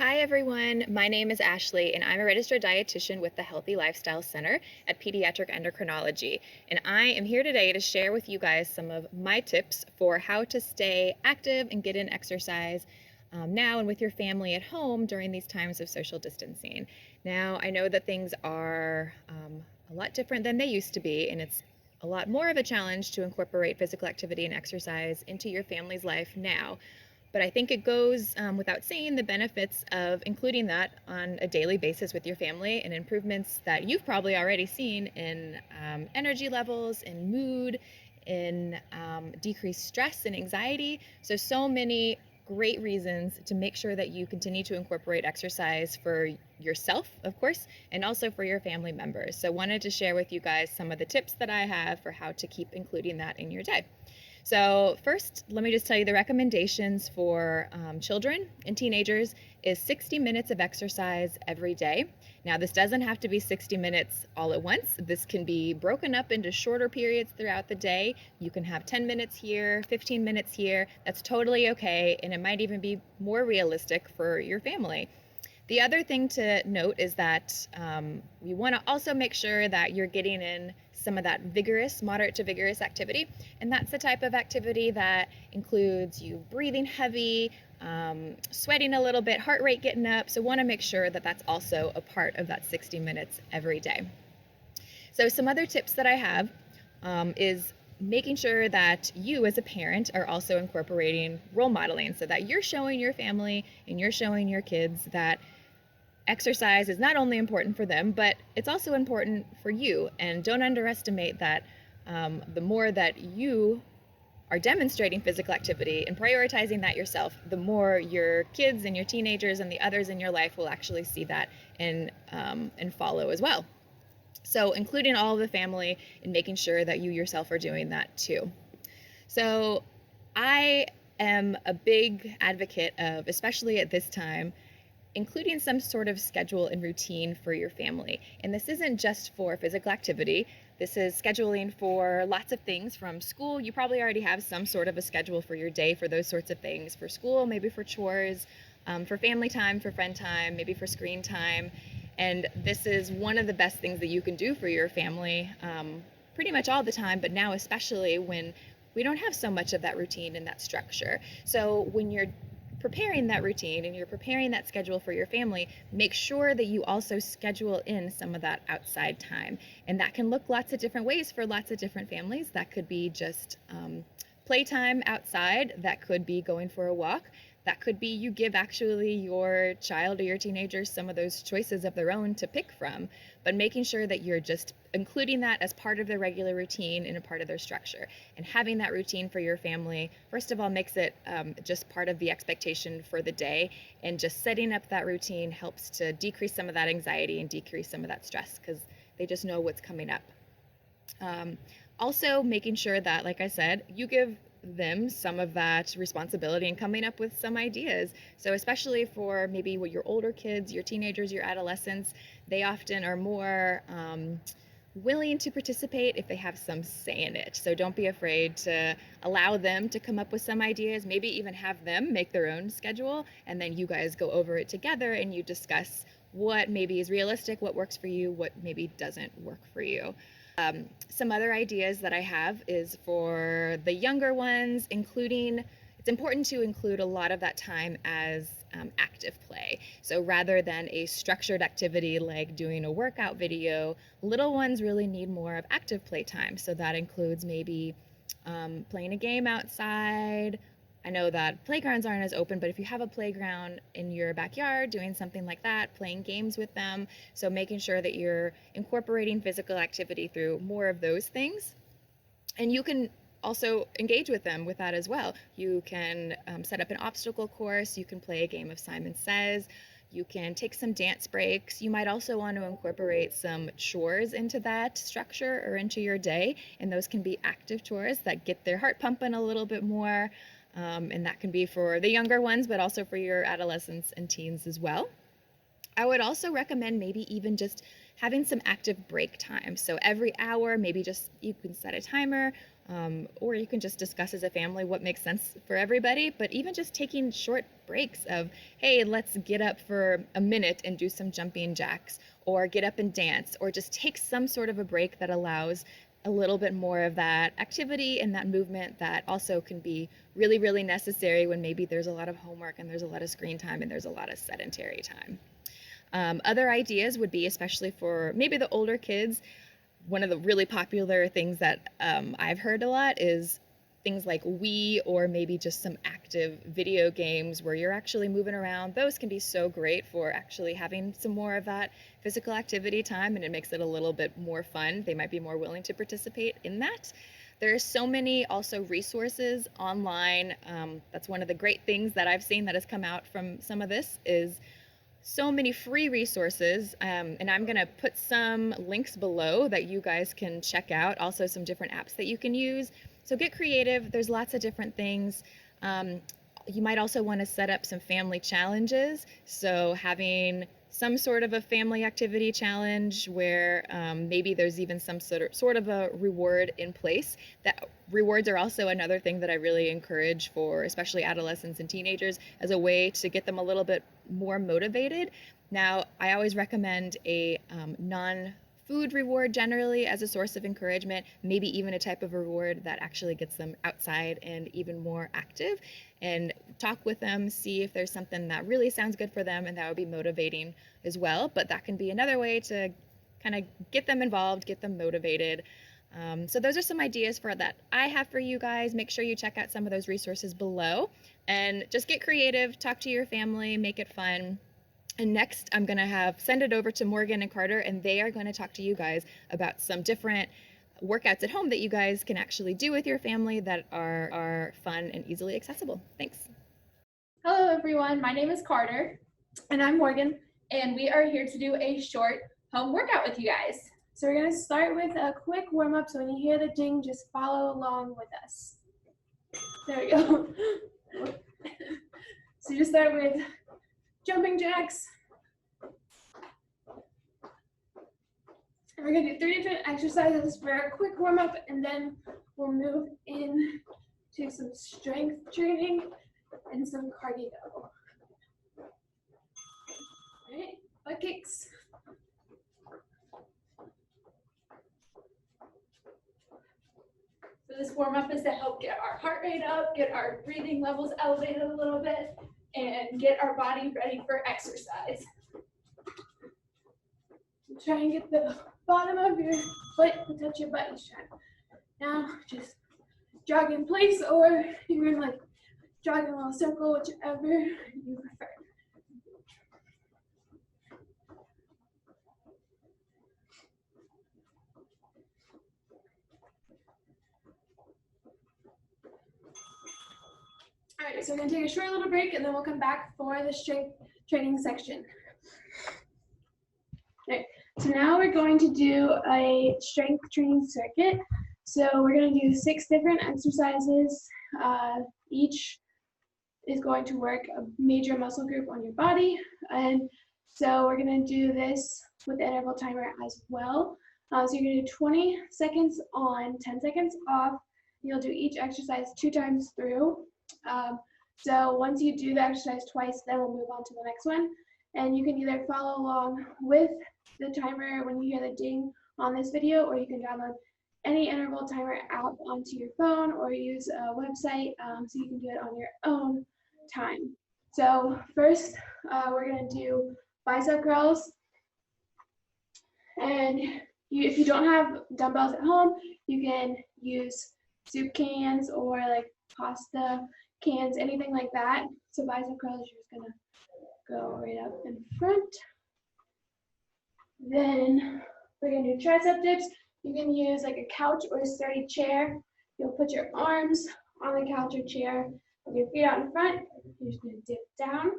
Hi everyone, my name is Ashley and I'm a registered dietitian with the Healthy Lifestyle Center at Pediatric Endocrinology. And I am here today to share with you guys some of my tips for how to stay active and get in exercise now and with your family at home during these times of social distancing. Now, I know that things are a lot different than they used to be, and it's a lot more of a challenge to incorporate physical activity and exercise into your family's life now. But I think it goes without saying the benefits of including that on a daily basis with your family and improvements that you've probably already seen in energy levels, in mood, in decreased stress and anxiety. So many great reasons to make sure that you continue to incorporate exercise for yourself, of course, and also for your family members. So wanted to share with you guys some of the tips that I have for how to keep including that in your day. So first, let me just tell you the recommendations for children and teenagers is 60 minutes of exercise every day. Now, this doesn't have to be 60 minutes all at once. This can be broken up into shorter periods throughout the day. You can have 10 minutes here, 15 minutes here. That's totally okay, and it might even be more realistic for your family. The other thing to note is that you want to also make sure that you're getting in some of that vigorous, moderate to vigorous activity. And that's the type of activity that includes you breathing heavy, sweating a little bit, heart rate getting up. So want to make sure that that's also a part of that 60 minutes every day. So some other tips that I have is making sure that you as a parent are also incorporating role modeling so that you're showing your family and you're showing your kids that exercise is not only important for them, but it's also important for you. And don't underestimate that the more that you are demonstrating physical activity and prioritizing that yourself, the more your kids and your teenagers and the others in your life will actually see that and follow as well. So including all of the family and making sure that you yourself are doing that too. So I am a big advocate of, especially at this time, including some sort of schedule and routine for your family. And this isn't just for physical activity. This is scheduling for lots of things from school. You probably already have some sort of a schedule for your day for those sorts of things. For school, maybe for chores, for family time, for friend time, maybe for screen time. And this is one of the best things that you can do for your family pretty much all the time, but now especially when we don't have so much of that routine and that structure. So when you're preparing that routine and you're preparing that schedule for your family, make sure that you also schedule in some of that outside time. And that can look lots of different ways for lots of different families. That could be just playtime outside. That could be going for a walk. That could be you give actually your child or your teenager some of those choices of their own to pick from, but making sure that you're just including that as part of their regular routine and a part of their structure. And having that routine for your family, first of all, makes it just part of the expectation for the day, and just setting up that routine helps to decrease some of that anxiety and decrease some of that stress because they just know what's coming up. Also making sure that, like I said, you give them some of that responsibility and coming up with some ideas. So especially for maybe with your older kids, your teenagers, your adolescents, they often are more willing to participate if they have some say in it. So don't be afraid to allow them to come up with some ideas, maybe even have them make their own schedule, and then you guys go over it together and you discuss what maybe is realistic, what works for you, what maybe doesn't work for you. Some other ideas that I have is for the younger ones, it's important to include a lot of that time as active play. So rather than a structured activity like doing a workout video, little ones really need more of active play time. So that includes maybe playing a game outside. I know that playgrounds aren't as open, but if you have a playground in your backyard, doing something like that, playing games with them. So making sure that you're incorporating physical activity through more of those things. And you can also engage with them with that as well. You can set up an obstacle course. You can play a game of Simon Says. You can take some dance breaks. You might also want to incorporate some chores into that structure or into your day. And those can be active chores that get their heart pumping a little bit more. And that can be for the younger ones, but also for your adolescents and teens as well. I would also recommend maybe even just having some active break time. So every hour, maybe just you can set a timer, or you can just discuss as a family what makes sense for everybody. But even just taking short breaks of, hey, let's get up for a minute and do some jumping jacks, or get up and dance, or just take some sort of a break that allows a little bit more of that activity and that movement that also can be really, really necessary when maybe there's a lot of homework and there's a lot of screen time and there's a lot of sedentary time. Other ideas would be, especially for maybe the older kids, one of the really popular things that I've heard a lot is things like Wii, or maybe just some active video games where you're actually moving around. Those can be so great for actually having some more of that physical activity time, and it makes it a little bit more fun. They might be more willing to participate in that. There are so many also resources online. That's one of the great things that I've seen that has come out from some of this is so many free resources, and I'm going to put some links below that you guys can check out. Also some different apps that you can use. So get creative. There's lots of different things. You might also want to set up some family challenges. So having some sort of a family activity challenge where maybe there's even some sort of a reward in place. That rewards are also another thing that I really encourage for especially adolescents and teenagers as a way to get them a little bit more motivated. Now, I always recommend a non-food reward generally as a source of encouragement, maybe even a type of reward that actually gets them outside and even more active, and talk with them, see if there's something that really sounds good for them and that would be motivating as well. But that can be another way to kind of get them involved, get them motivated. So those are some ideas for that I have for you guys. Make sure you check out some of those resources below and just get creative, talk to your family, make it fun. And next, I'm going to send it over to Morgan and Carter, and they are going to talk to you guys about some different workouts at home that you guys can actually do with your family that are fun and easily accessible. Thanks. Hello everyone, my name is Carter. And I'm Morgan, and we are here to do a short home workout with you guys. So we're going to start with a quick warm-up, so when you hear the ding, just follow along with us. There we go. So you just start with jumping jacks. And we're going to do 3 different exercises for a quick warm-up, and then we'll move in to some strength training and some cardio. All right, butt kicks. So this warm-up is to help get our heart rate up, get our breathing levels elevated a little bit, and get our body ready for exercise. So try and get the bottom of your foot to touch your butt each time. Now just jog in place, or you can like jog in a little circle, whichever you prefer. All right, so we're gonna take a short little break, and then we'll come back for the strength training section. All right, so now we're going to do a strength training circuit. So we're gonna do 6 different exercises. Each is going to work a major muscle group on your body. And so we're gonna do this with the interval timer as well. So you're gonna do 20 seconds on, 10 seconds off. You'll do each exercise 2 times through. So once you do the exercise twice, then we'll move on to the next one. And you can either follow along with the timer when you hear the ding on this video, or you can download any interval timer app onto your phone, or use a website so you can do it on your own time. So first, we're gonna do bicep curls. And if you don't have dumbbells at home, you can use soup cans or like pasta cans, anything like that. So bicep curls, you're just gonna go right up in front. Then we're gonna do tricep dips. You can use like a couch or a sturdy chair. You'll put your arms on the couch or chair with your feet out in front. You're just gonna dip down.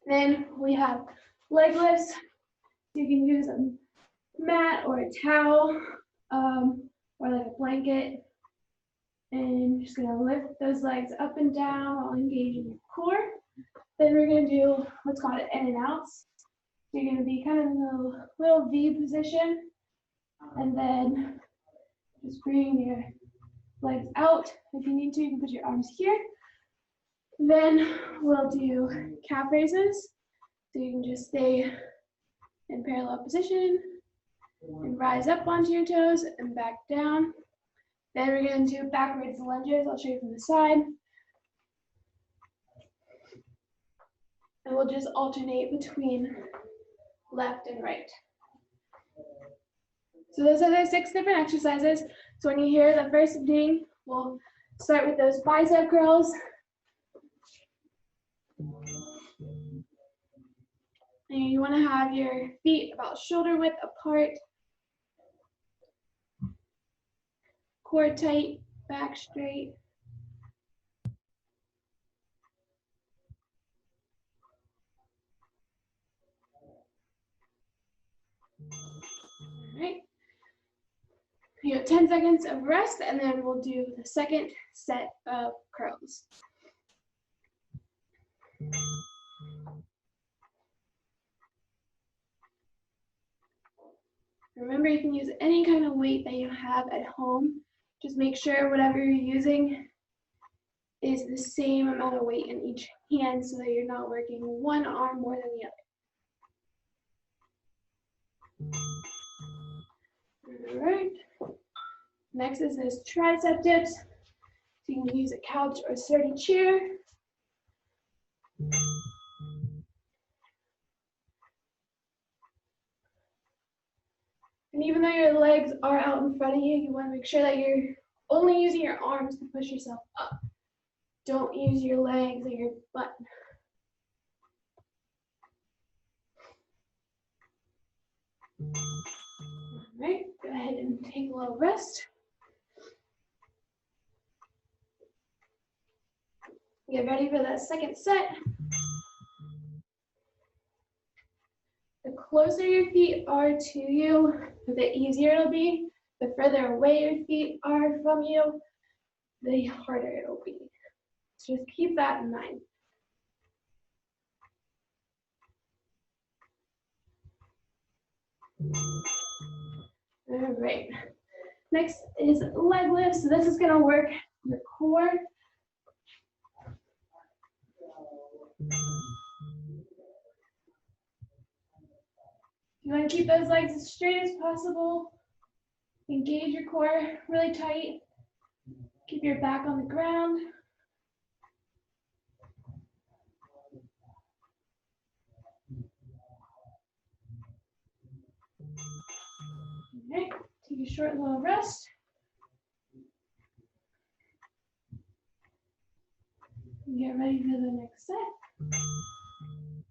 Then we have leg lifts. You can use a mat or a towel or like a blanket. And you're just gonna lift those legs up and down while engaging your core. Then we're going to do what's called in and outs. So you're going to be kind of in a little V position, and then just bring your legs out. If you need to, you can put your arms here. Then we'll do calf raises. So you can just stay in parallel position and rise up onto your toes and back down. Then we're going to do backwards lunges. I'll show you from the side. And we'll just alternate between left and right. So those are the 6 different exercises. So when you hear the first ding, we'll start with those bicep curls. And you want to have your feet about shoulder width apart, core tight, back straight. All right. You have 10 seconds of rest, and then we'll do the second set of curls. Remember, you can use any kind of weight that you have at home. Just make sure whatever you're using is the same amount of weight in each hand so that you're not working one arm more than the other. All right. Next is this tricep dips. So you can use a couch or sturdy chair. And even though your legs are out in front of you, you want to make sure that you're only using your arms to push yourself up. Don't use your legs or your butt. All right, go ahead and take a little rest. Get ready for that second set. The closer your feet are to you, the easier it'll be. The further away your feet are from you, the harder it'll be. So just keep that in mind. All right. Next is leg lifts. So this is going to work your core. You want to keep those legs as straight as possible. Engage your core really tight. Keep your back on the ground. All right, take a short little rest. Get ready for the next set.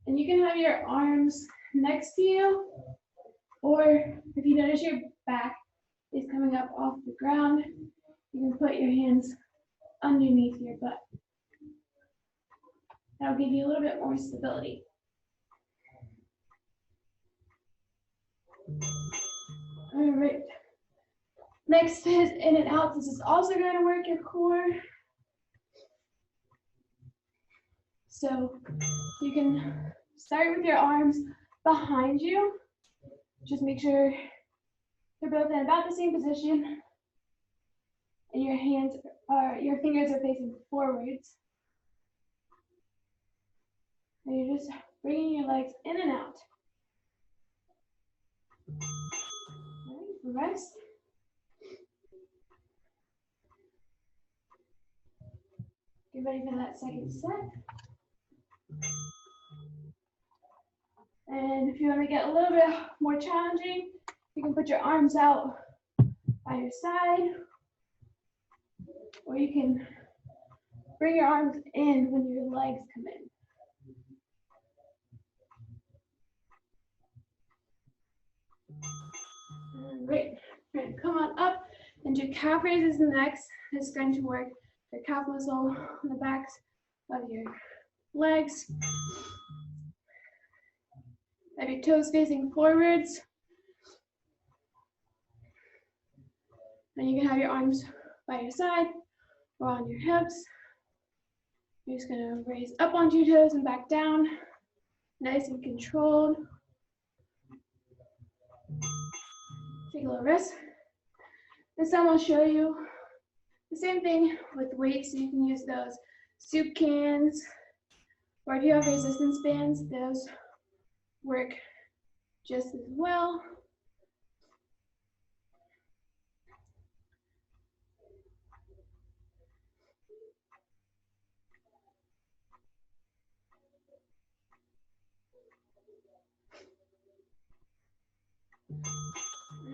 And you can have your arms next to you, or if you notice your back is coming up off the ground, you can put your hands underneath your butt. That'll give you a little bit more stability. All right. Next is in and out. This is also going to work your core. So you can start with your arms behind you. Just make sure they're both in about the same position. And your fingers are facing forwards. And you're just bringing your legs in and out. All right, rest. Get ready for that second set. And if you want to get a little bit more challenging, you can put your arms out by your side, or you can bring your arms in when your legs come in. Great. We're going to come on up and do calf raises next. This is going to work your calf muscle on the backs of your legs. Have your toes facing forwards. And you can have your arms by your side or on your hips. You're just gonna raise up onto your toes and back down, nice and controlled. Take a little rest. This time I'll show you the same thing with weights, so you can use those soup cans, or if you have resistance bands, those work just as well.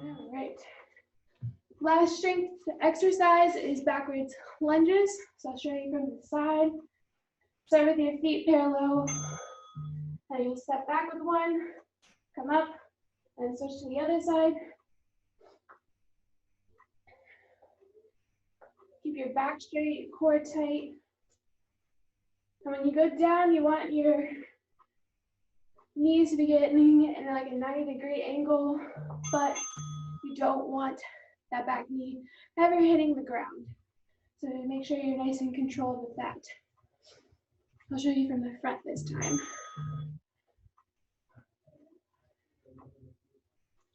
All right. Last strength exercise is backwards lunges. So I'll show you from the side. Start with your feet parallel. And you'll step back with one, come up, and switch to the other side. Keep your back straight, your core tight. And when you go down, you want your knees to be getting in like a 90-degree angle, but you don't want that back knee ever hitting the ground. So make sure you're nice and controlled with that. I'll show you from the front this time.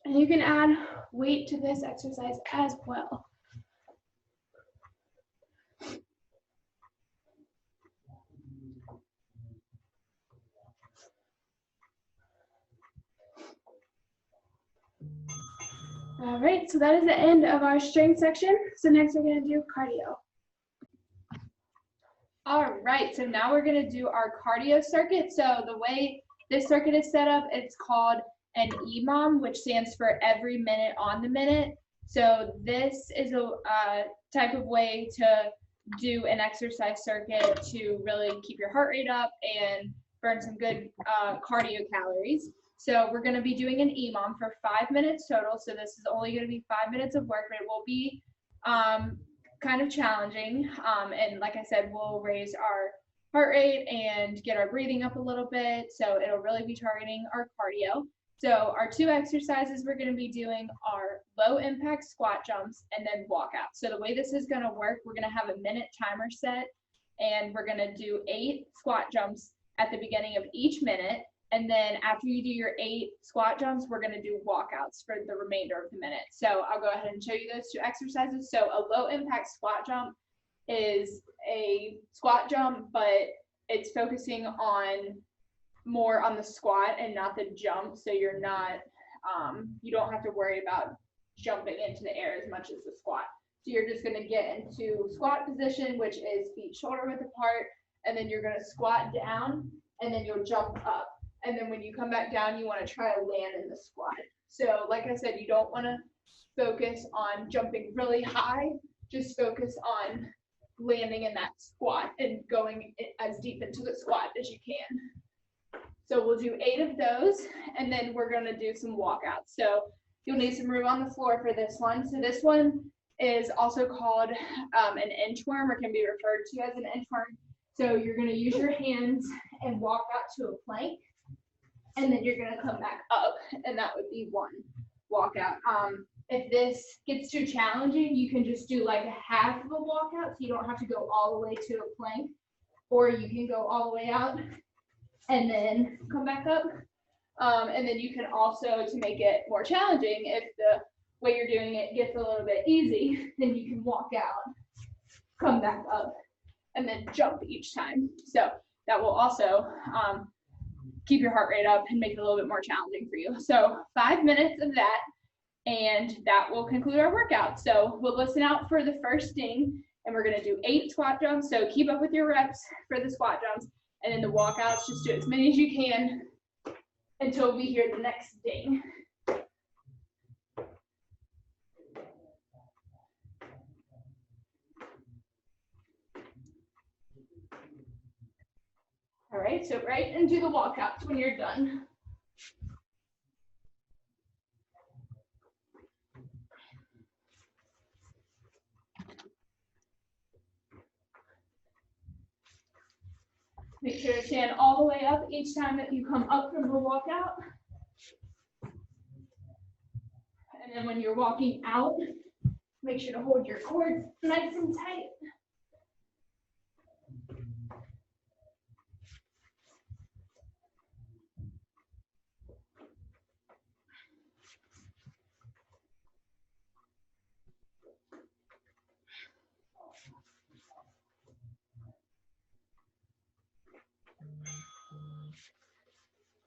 And you can add weight to this exercise as well. All right, so that is the end of our strength section. So next we're gonna do cardio. All right, so now we're gonna do our cardio circuit. So the way this circuit is set up, it's called an EMOM, which stands for every minute on the minute. So this is a type of way to do an exercise circuit to really keep your heart rate up and burn some good cardio calories. So we're going to be doing an EMOM for 5 minutes total. So this is only going to be 5 minutes of work, but it will be kind of challenging. And like I said, we'll raise our heart rate and get our breathing up a little bit. So it'll really be targeting our cardio. So our 2 exercises we're going to be doing are low impact squat jumps and then walkouts. So the way this is going to work, we're going to have a minute timer set, and we're going to do 8 squat jumps at the beginning of each minute. And then after you do your 8 squat jumps, we're going to do walkouts for the remainder of the minute. So I'll go ahead and show you those 2 exercises. So a low impact squat jump is a squat jump, but it's focusing on more on the squat and not the jump. So you're not, you don't have to worry about jumping into the air as much as the squat. So you're just going to get into squat position, which is feet shoulder width apart, and then you're going to squat down, and then you'll jump up. And then when you come back down, you want to try to land in the squat. So like I said, you don't want to focus on jumping really high, just focus on landing in that squat and going as deep into the squat as you can. So we'll do 8 of those, and then we're going to do some walkouts. So you'll need some room on the floor for this one. So this one is also called an inchworm, or can be referred to as an inchworm. So you're going to use your hands and walk out to a plank, and then you're going to come back up, and that would be one walkout. If this gets too challenging, you can just do like a half of a walkout, so you don't have to go all the way to a plank, or you can go all the way out and then come back up. And then you can also, to make it more challenging, if the way you're doing it gets a little bit easy, then you can walk out, come back up, and then jump each time. So that will also keep your heart rate up and make it a little bit more challenging for you. So 5 minutes of that, and that will conclude our workout. So we'll listen out for the first ding, and we're gonna do 8 squat jumps. So keep up with your reps for the squat jumps, and then the walkouts, just do as many as you can until we hear the next ding. All right, so right into the walkouts when you're done. Make sure to stand all the way up each time that you come up from the walkout. And then when you're walking out, make sure to hold your core nice and tight.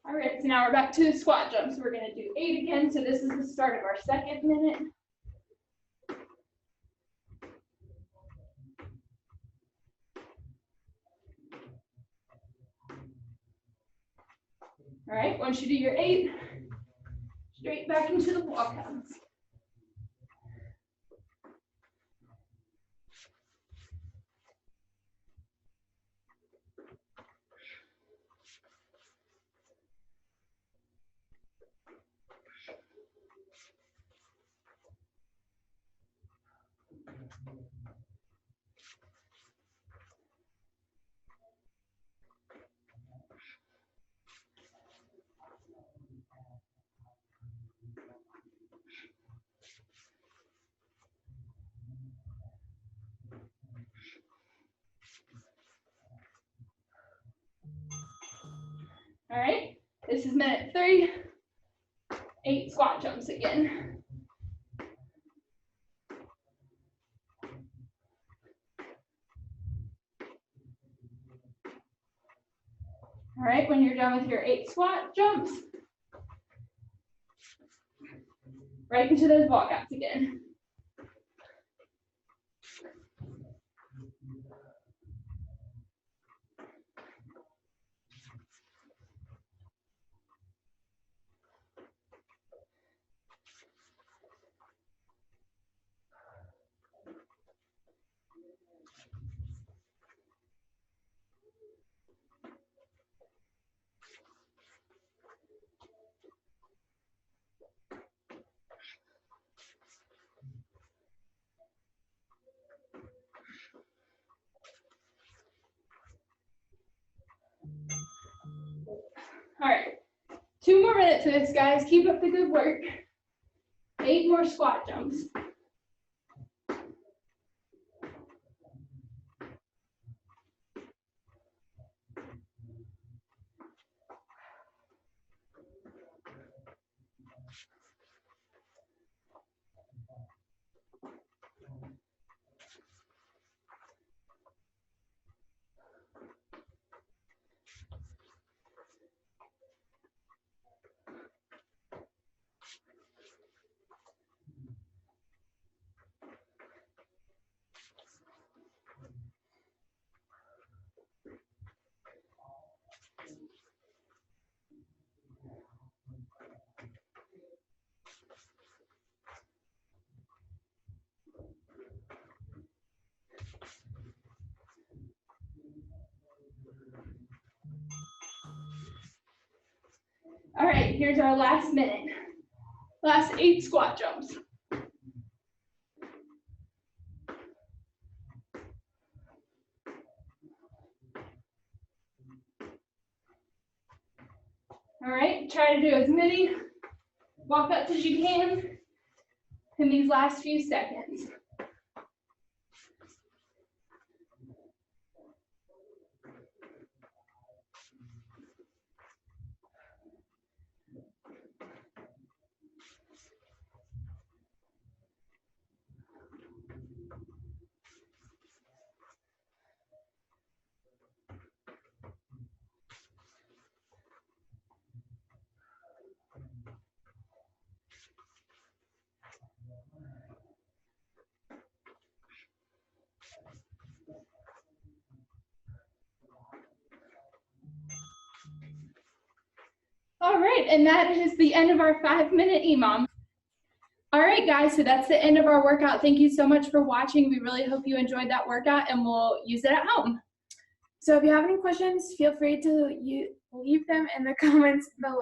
All right, so now we're back to the squat jumps. We're gonna do 8 again. So this is the start of our second minute. All right, once you do your 8, straight back into the walkouts. All right, this is minute 3, 8 squat jumps again. All right, when you're done with your 8 squat jumps, right into those walkouts again. All right, 2 more minutes of this, guys. Keep up the good work. 8 more squat jumps. All right, here's our last minute. Last 8 squat jumps. All right, try to do as many walkouts as you can in these last few seconds. All right, and that is the end of our 5-minute EMOM. All right, guys, so that's the end of our workout. Thank you so much for watching. We really hope you enjoyed that workout, and we'll use it at home. So if you have any questions, feel free to leave them in the comments below.